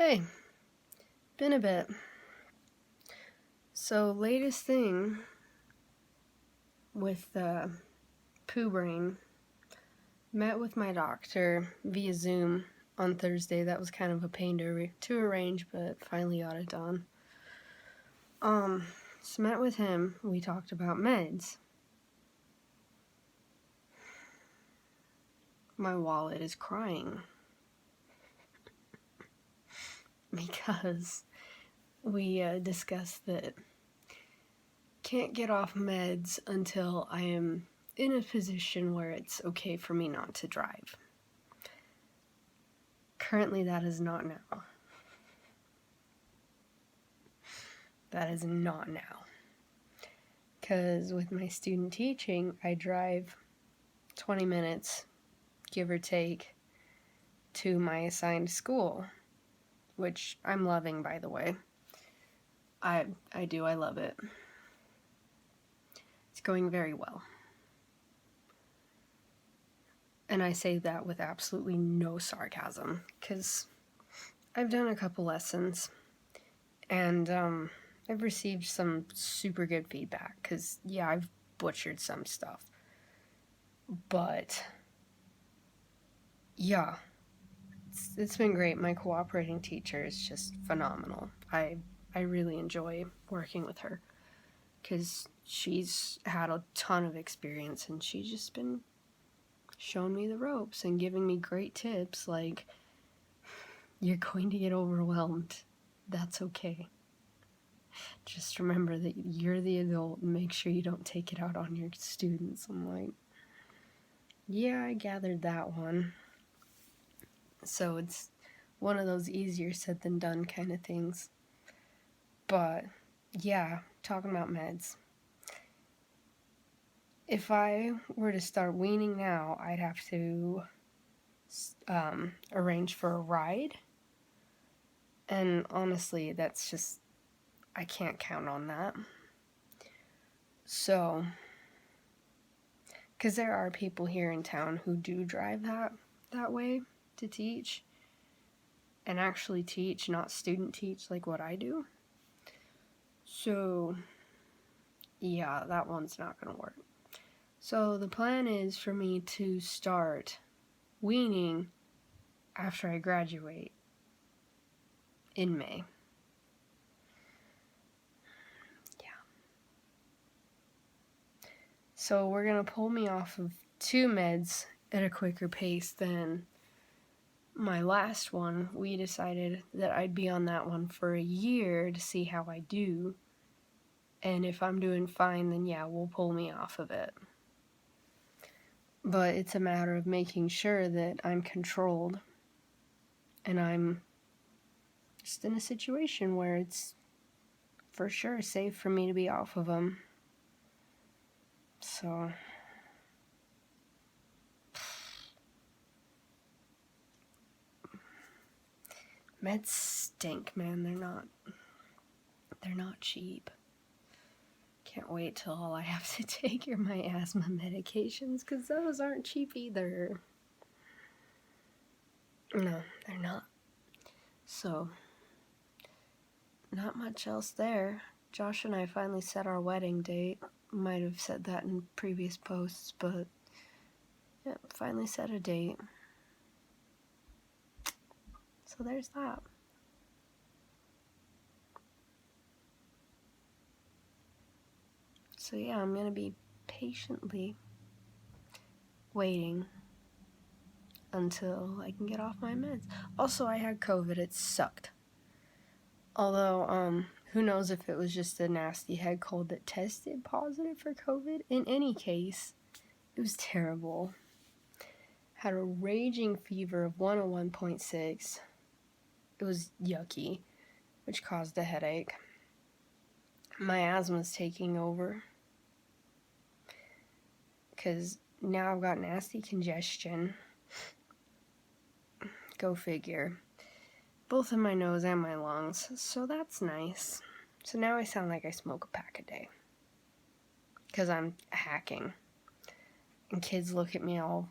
Hey, been a bit. So, latest thing with poo brain. Met with my doctor via Zoom on Thursday. That was kind of a pain to arrange, but finally got it done. So met with him. We talked about meds. My wallet is crying because we discussed that can't get off meds until I am in a position where it's okay for me not to drive. Currently, that is not now. That is not now. Because with my student teaching, I drive 20 minutes, give or take, to my assigned school, which I'm loving, by the way. I love it. It's going very well. And I say that with absolutely no sarcasm, because I've done a couple lessons, and I've received some super good feedback, because, yeah, I've butchered some stuff. But, yeah, it's been great. My cooperating teacher is just phenomenal. I really enjoy working with her, because she's had a ton of experience, and she's just been showing me the ropes and giving me great tips like, you're going to get overwhelmed. That's okay. Just remember that you're the adult and make sure you don't take it out on your students. I'm like, yeah, I gathered that one. So it's one of those easier said than done kind of things. But yeah, talking about meds. If I were to start weaning now, I'd have to arrange for a ride. And honestly, that's just, I can't count on that. So, because there are people here in town who do drive that way to teach. And actually teach, not student teach like what I do. So, yeah, that one's not going to work. So the plan is for me to start weaning after I graduate in May. Yeah. So we're going to pull me off of 2 meds at a quicker pace than my last one. We decided that I'd be on that one for a year to see how I do. And if I'm doing fine, then yeah, we'll pull me off of it. But it's a matter of making sure that I'm controlled and I'm just in a situation where it's for sure safe for me to be off of them. So, meds stink, man. They're not cheap. Can't wait till all I have to take are my asthma medications, because those aren't cheap either. No, they're not. So, not much else there. Josh and I finally set our wedding date. Might have said that in previous posts, but yeah, finally set a date. So there's that. So yeah, I'm gonna be patiently waiting until I can get off my meds. Also, I had COVID. It sucked. Although, who knows if it was just a nasty head cold that tested positive for COVID. In any case, it was terrible. Had a raging fever of 101.6. It was yucky, which caused a headache. My asthma's taking over, because now I've got nasty congestion. Go figure. Both in my nose and my lungs, so that's nice. So now I sound like I smoke a pack a day, because I'm hacking. And kids look at me all,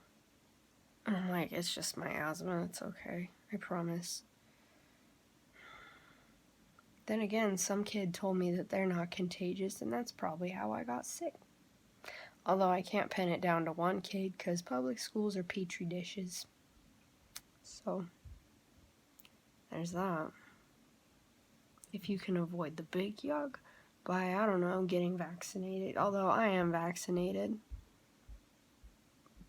and I'm like, it's just my asthma, it's okay, I promise. Then again, some kid told me that they're not contagious, and that's probably how I got sick. Although I can't pin it down to one kid because public schools are petri dishes. So, there's that. If you can avoid the big yuck by, I don't know, getting vaccinated. Although I am vaccinated.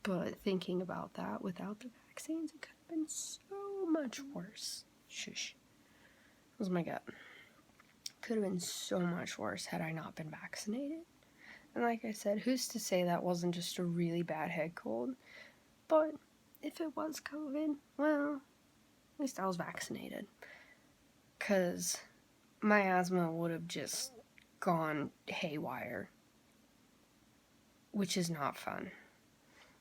But thinking about that without the vaccines, it could have been so much worse. Shush. That was my gut. Could have been so much worse had I not been vaccinated. And like I said, who's to say that wasn't just a really bad head cold? But if it was COVID, well, at least I was vaccinated. Because my asthma would have just gone haywire. Which is not fun.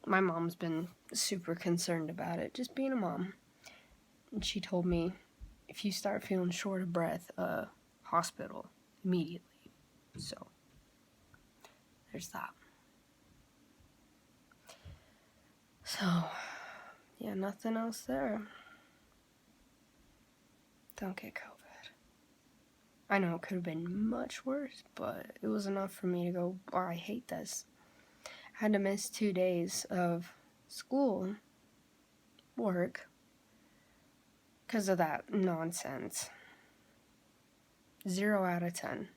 My mom's been super concerned about it, just being a mom. And she told me, if you start feeling short of breath, hospital immediately. So, there's that. So, yeah, nothing else there. Don't get COVID. I know it could have been much worse, but it was enough for me to go, oh, I hate this. I had to miss 2 days of school, work, because of that nonsense. 0 out of 10.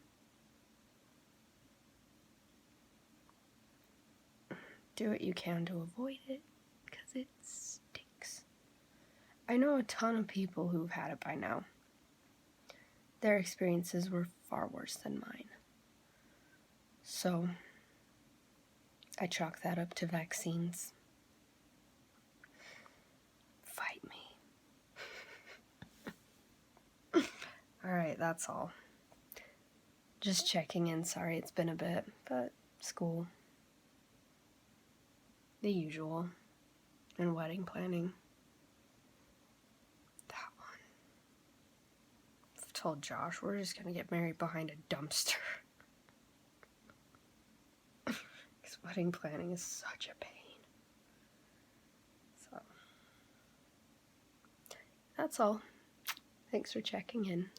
Do what you can to avoid it, because it stinks. I know a ton of people who've had it by now. Their experiences were far worse than mine. So, I chalk that up to vaccines. Fight me. Alright, that's all. Just checking in. Sorry it's been a bit, but school. The usual. And wedding planning. That one. I've told Josh we're just gonna get married behind a dumpster. Because wedding planning is such a pain. So, that's all. Thanks for checking in.